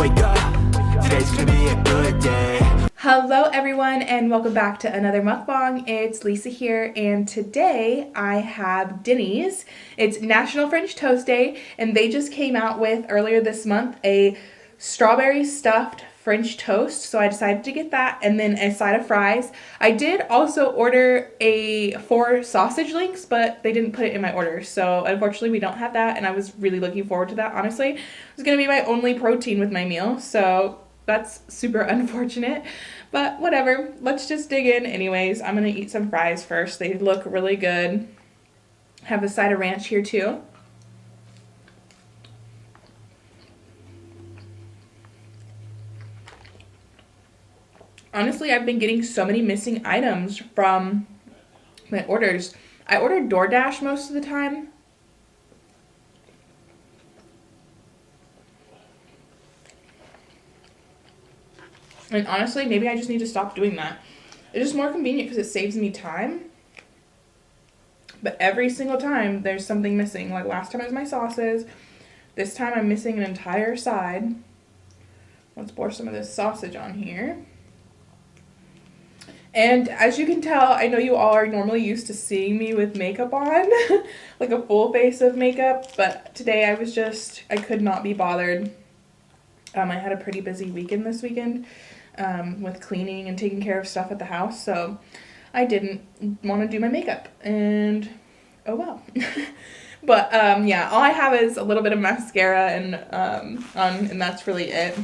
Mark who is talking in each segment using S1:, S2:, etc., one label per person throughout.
S1: wake up, today's gonna be a good day.
S2: Hello everyone and welcome back to another mukbang. It's Lisa here and today I have Denny'S. It's National French Toast Day and they just came out with earlier this month a strawberry stuffed French toast, so I decided to get that and then a side of fries. I did also order 4 sausage links, but they didn't put it in my order, so unfortunately we don't have that, and I was really looking forward to that. Honestly, it was gonna be my only protein with my meal, so that's super unfortunate, but whatever. Let's just dig in anyways. I'm gonna eat some fries first. They look really good. Have a side of ranch here too. Honestly, I've been getting so many missing items from my orders. I ordered DoorDash most of the time. And honestly, maybe I just need to stop doing that. It's just more convenient because it saves me time. But every single time, there's something missing. Like last time it was my sauces. This time I'm missing an entire side. Let's pour some of this sausage on here. And as you can tell, I know you all are normally used to seeing me with makeup on, like a full face of makeup, but today I could not be bothered. I had a pretty busy weekend this weekend with cleaning and taking care of stuff at the house, so I didn't want to do my makeup, and oh well. But yeah, all I have is a little bit of mascara and that's really it.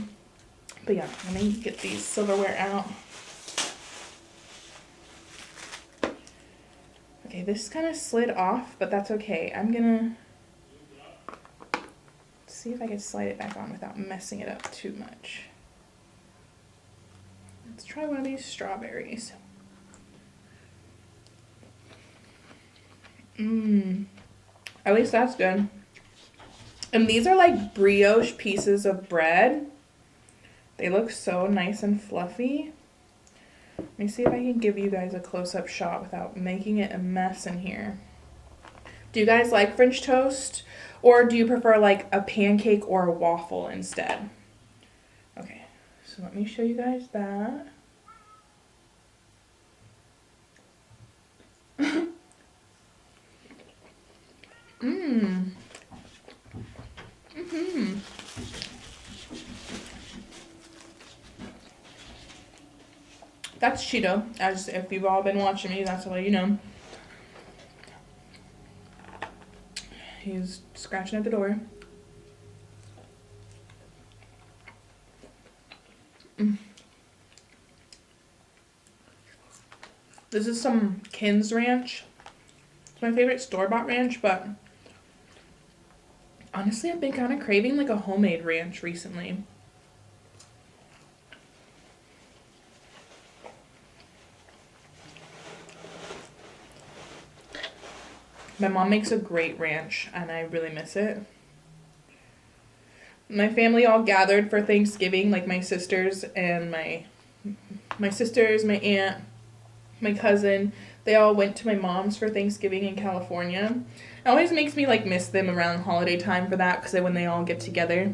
S2: But yeah, let me get these silverware out. Okay, this kind of slid off, but that's okay. I'm gonna see if I can slide it back on without messing it up too much. Let's try one of these strawberries. At least that's good. And these are like brioche pieces of bread. They look so nice and fluffy. Let me see if I can give you guys a close-up shot without making it a mess in here. Do you guys like French toast? Or do you prefer like a pancake or a waffle instead? Okay, so let me show you guys that. That's Cheeto, as if you've all been watching me, that's all you know. He's scratching at the door. This is some Kin's ranch. It's my favorite store-bought ranch, but honestly, I've been kind of craving like a homemade ranch recently. My mom makes a great ranch, and I really miss it. My family all gathered for Thanksgiving, like my sisters and my aunt, my cousin. They all went to my mom's for Thanksgiving in California. It always makes me like miss them around holiday time for that, because when they all get together.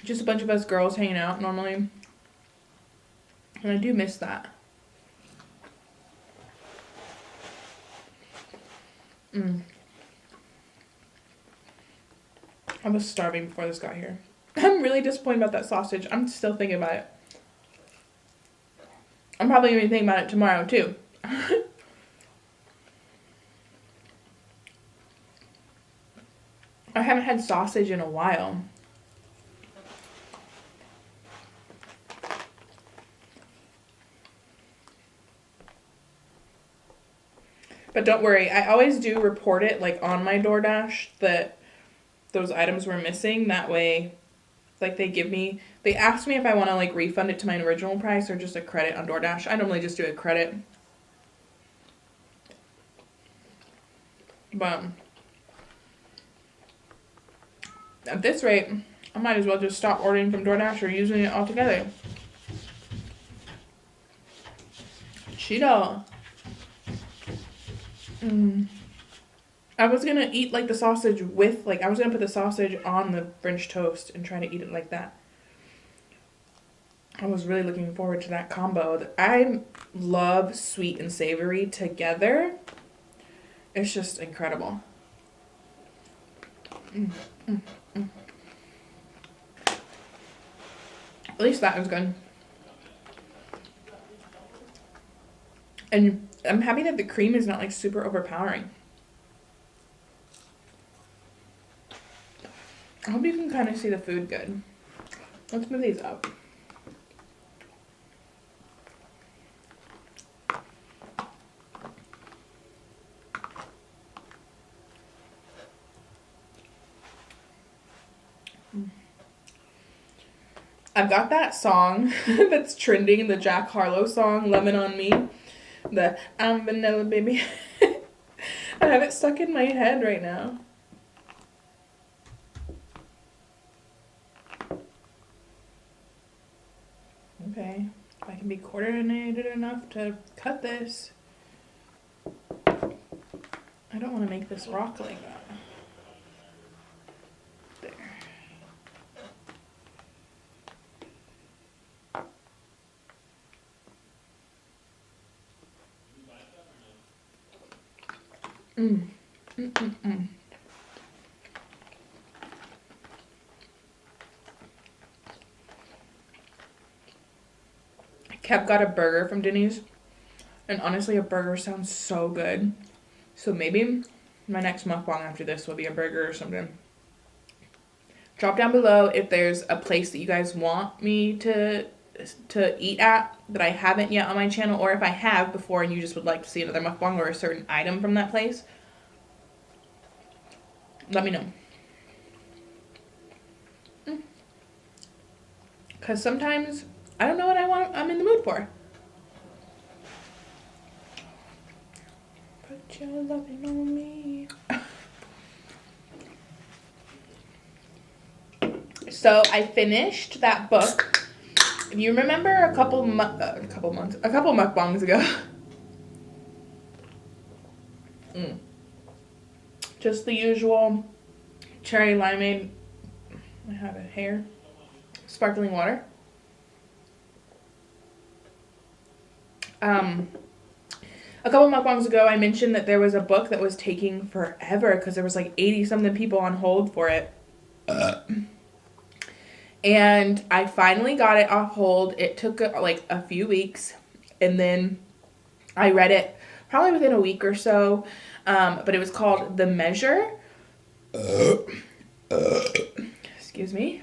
S2: Just a bunch of us girls hanging out normally. And I do miss that. I was starving before this got here. I'm really disappointed about that sausage. I'm still thinking about it. I'm probably going to be thinking about it tomorrow too. I haven't had sausage in a while. But don't worry, I always do report it like on my DoorDash that those items were missing. That way, like they ask me if I want to like refund it to my original price or just a credit on DoorDash. I normally just do a credit. But at this rate, I might as well just stop ordering from DoorDash or using it altogether. Cheeto. I was gonna eat like the sausage with, like, I was gonna put the sausage on the French toast and try to eat it like that. I was really looking forward to that combo. I love sweet and savory together. It's just incredible. At least that was good. And I'm happy that the cream is not like super overpowering. I hope you can kind of see the food good. Let's move these up. I've got that song that's trending, the Jack Harlow song, Lemon on Me. The I'm Vanilla Baby. I have it stuck in my head right now. Okay, if I can be coordinated enough to cut this. I don't want to make this rock like that. There. Kev got a burger from Denny's, and honestly, a burger sounds so good. So maybe my next mukbang after this will be a burger or something. Drop down below if there's a place that you guys want me to eat at that I haven't yet on my channel, or if I have before and you just would like to see another mukbang or a certain item from that place. Let me know. Because sometimes I don't know what I'm in the mood for. Put your loving on me. So I finished that book. If you remember a couple mukbangs ago. Just the usual cherry limeade. I have it here. Sparkling water. A couple mukbangs ago, I mentioned that there was a book that was taking forever because there was like 80-something people on hold for it. And I finally got it off hold. It took like a few weeks, and then I read it probably within a week or so. But it was called The Measure. Excuse me.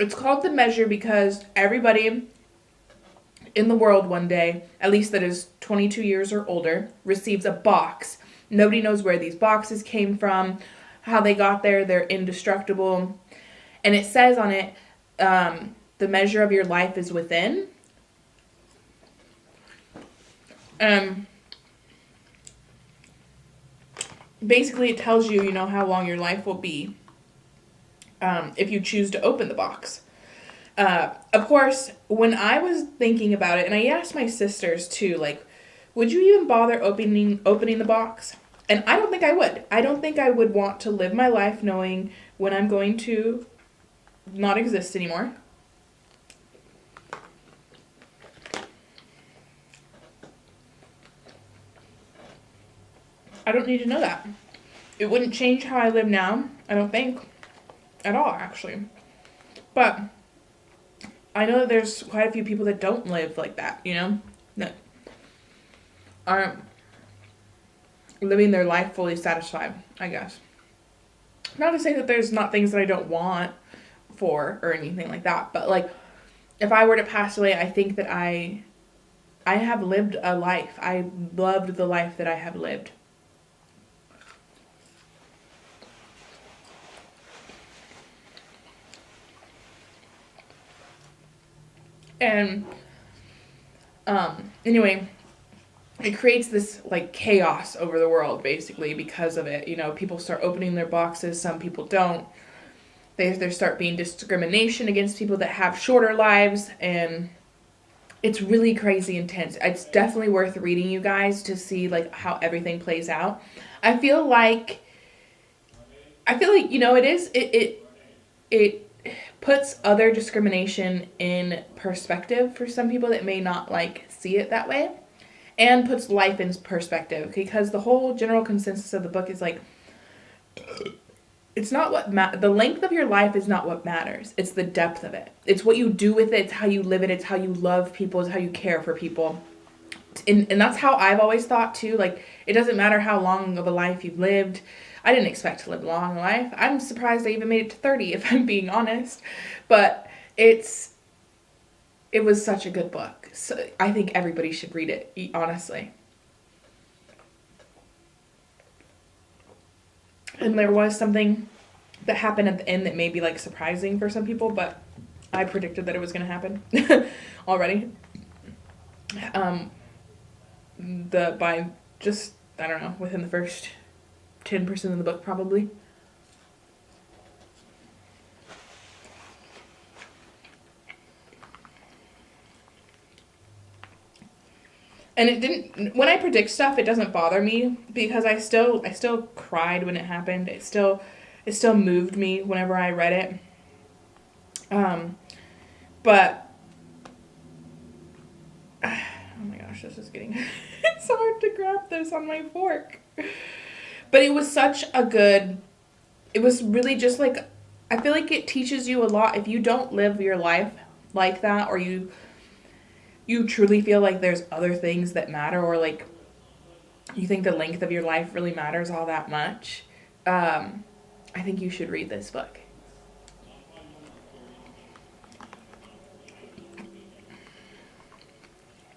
S2: It's called The Measure because everybody in the world one day, at least that is 22 years or older, receives a box. Nobody knows where these boxes came from, how they got there. They're indestructible. And it says on it, the measure of your life is within. Basically, it tells you, how long your life will be if you choose to open the box. Of course, when I was thinking about it, and I asked my sisters too, like, would you even bother opening the box? And I don't think I would. I don't think I would want to live my life knowing when I'm going to not exist anymore. I don't need to know that. It wouldn't change how I live now, I don't think. At all, actually. But I know that there's quite a few people that don't live like that, that aren't living their life fully satisfied, I guess. Not to say that there's not things that I don't want for or anything like that, but like if I were to pass away, I think that I have lived a life. I loved the life that I have lived. And anyway, it creates this like chaos over the world basically because of it. People start opening their boxes, some people don't. there start being discrimination against people that have shorter lives, and it's really crazy intense. It's definitely worth reading, you guys, to see like how everything plays out. I feel like it puts other discrimination in perspective for some people that may not like see it that way, and puts life in perspective, because the whole general consensus of the book is like, it's not what the length of your life is not what matters. It's the depth of it. It's what you do with it. It's how you live it. It's how you love people. It's how you care for people. And that's how I've always thought too. Like, it doesn't matter how long of a life you've lived. I didn't expect to live a long life. I'm surprised I even made it to 30, if I'm being honest. But it was such a good book. So I think everybody should read it, honestly. And there was something that happened at the end that may be like surprising for some people, but I predicted that it was going to happen already. By just, I don't know, within the first 10% of the book probably. And it didn't, when I predict stuff, it doesn't bother me, because I still cried when it happened. It still moved me whenever I read it. But, oh my gosh, this is getting, it's hard to grab this on my fork. But it was such a good, it was really just like, I feel like it teaches you a lot. If you don't live your life like that, or you truly feel like there's other things that matter, or like you think the length of your life really matters all that much, I think you should read this book.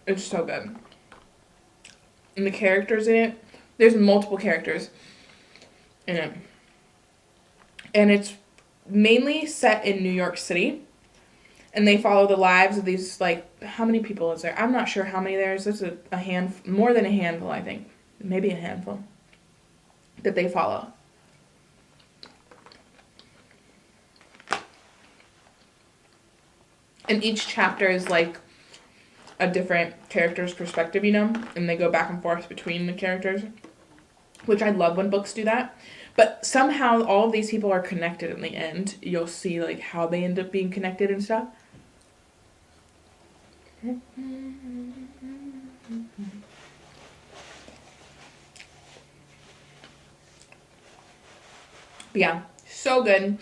S2: It's so good. And the characters in it, there's multiple characters in it. And it's mainly set in New York City. And they follow the lives of these, like, how many people is there? I'm not sure how many there is. There's a handful, more than a handful, I think. Maybe a handful that they follow. And each chapter is, like, a different character's perspective, you know? And they go back and forth between the characters, which I love when books do that. But somehow all of these people are connected in the end. You'll see, like, how they end up being connected and stuff. But yeah, so good.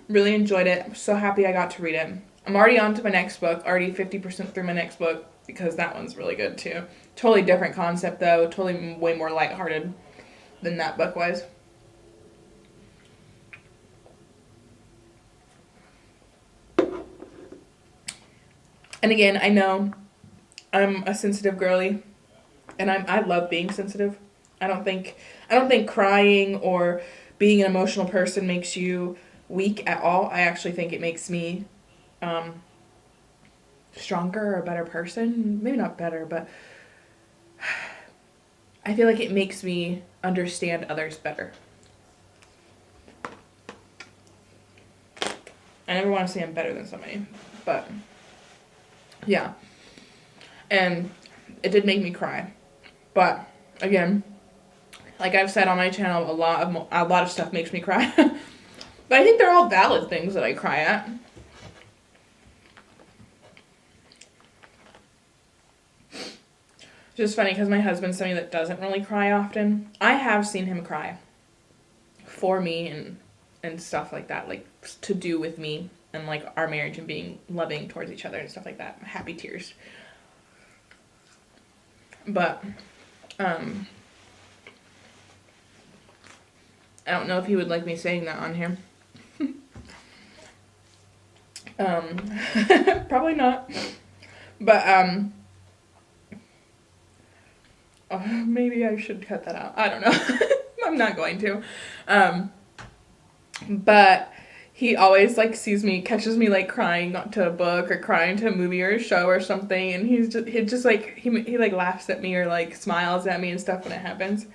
S2: Really enjoyed it. I'm so happy I got to read it. I'm already on to my next book. Already 50% through my next book, because that one's really good too. Totally different concept though. Totally way more lighthearted than that book was. And again, I know I'm a sensitive girly, and I love being sensitive. I don't think crying or being an emotional person makes you weak at all. I actually think it makes me stronger or a better person. Maybe not better, but I feel like it makes me understand others better. I never want to say I'm better than somebody, but yeah. And it did make me cry. But again, like I've said on my channel, a lot of stuff makes me cry. But I think they're all valid things that I cry at. It's just funny because my husband's somebody that doesn't really cry often. I have seen him cry for me and stuff like that, like to do with me and like our marriage and being loving towards each other and stuff like that. Happy tears. But I don't know if he would like me saying that on here. Probably not. But maybe I should cut that out. I don't know. I'm not going to. But he always like catches me like crying to a book or crying to a movie or a show or something, and he like laughs at me or like smiles at me and stuff when it happens.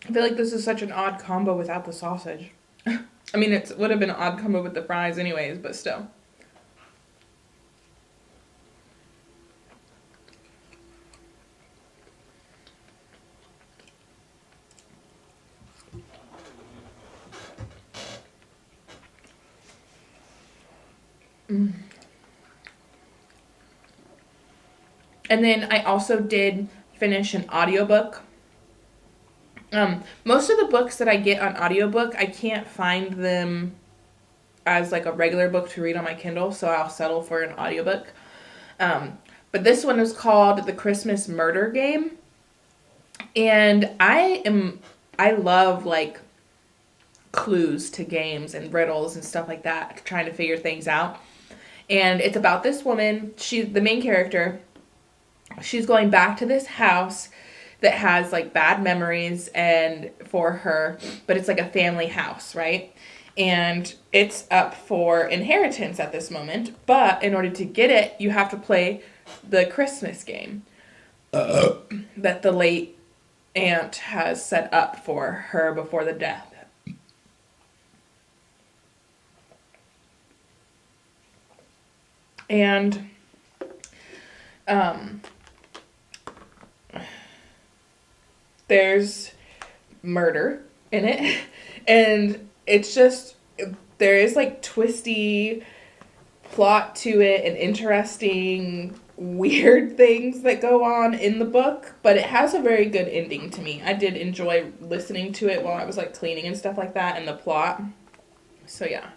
S2: I feel like this is such an odd combo without the sausage. I mean, it would have been an odd combo with the fries anyways, but still. Mm. And then I also did finish an audiobook. Most of the books that I get on audiobook, I can't find them as like a regular book to read on my Kindle, so I'll settle for an audiobook. But this one is called The Christmas Murder Game. And I love like clues to games and riddles and stuff like that, trying to figure things out. And it's about this woman, she's the main character. She's going back to this house that has like bad memories and for her, but it's like a family house, right? And it's up for inheritance at this moment, but in order to get it, you have to play the Christmas game that the late aunt has set up for her before the death. And there's murder in it, and it's just, there is like twisty plot to it and interesting weird things that go on in the book, but it has a very good ending to me. I did enjoy listening to it while I was like cleaning and stuff like that, and the plot. So yeah.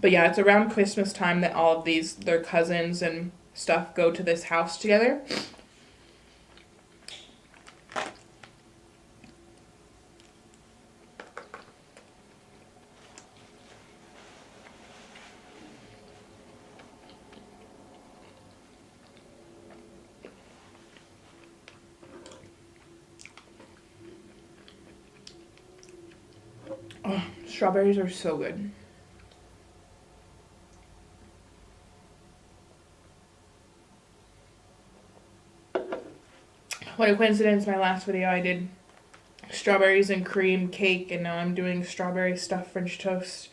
S2: But yeah, it's around Christmas time that all of these, their cousins and stuff, go to this house together. Oh, strawberries are so good. What a coincidence, my last video I did strawberries and cream cake, and now I'm doing strawberry stuffed French toast.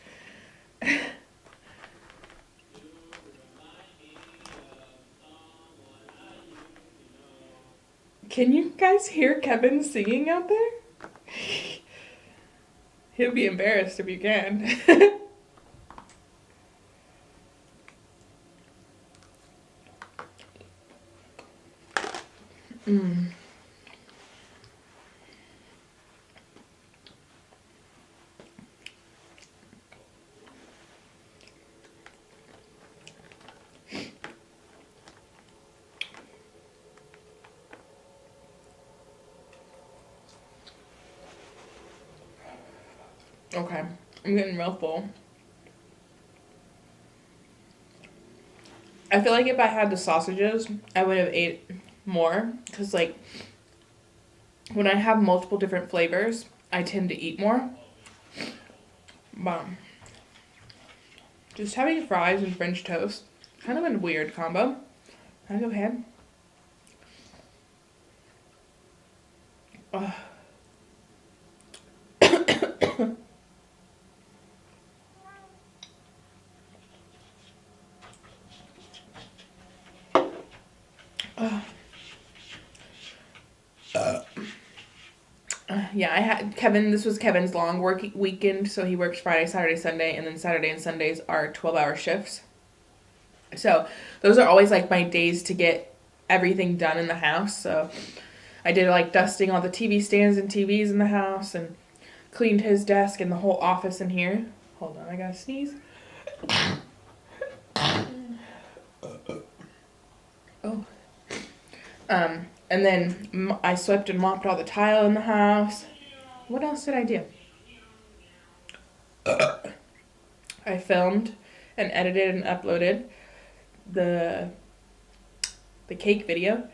S2: Can you guys hear Kevin singing out there? He'll be embarrassed if you can. Okay, I'm getting real full. I feel like if I had the sausages, I would have ate more, because like when I have multiple different flavors, I tend to eat more. But just having fries and French toast, kind of a weird combo. Can I go ahead? Ugh. Yeah, I had Kevin, this was Kevin's long work weekend, so he works Friday, Saturday, Sunday, and then Saturday and Sundays are 12-hour shifts. So those are always like my days to get everything done in the house. So I did like dusting all the TV stands and TVs in the house, and cleaned his desk and the whole office in here. Hold on, I gotta sneeze. Oh. And then I swept and mopped all the tile in the house. What else did I do? I filmed and edited and uploaded the cake video.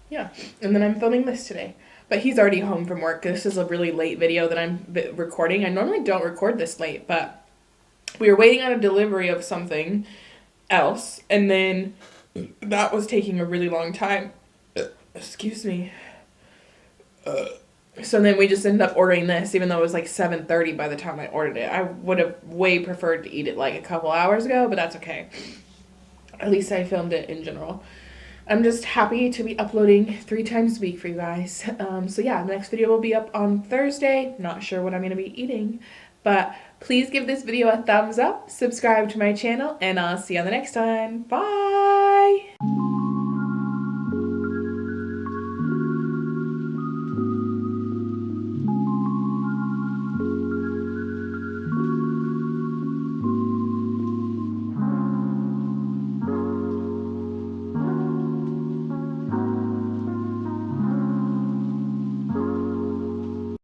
S2: Yeah, and then I'm filming this today. But he's already home from work. This is a really late video that I'm recording. I normally don't record this late, but we were waiting on a delivery of something else, and then that was taking a really long time. Excuse me. So then we just ended up ordering this, even though it was like 7:30 by the time I ordered it. I would have way preferred to eat it like a couple hours ago, but that's okay. At least I filmed it in general. I'm just happy to be uploading 3 times a week for you guys. So yeah, the next video will be up on Thursday. Not sure what I'm going to be eating, but please give this video a thumbs up, subscribe to my channel, and I'll see you on the next time. Bye!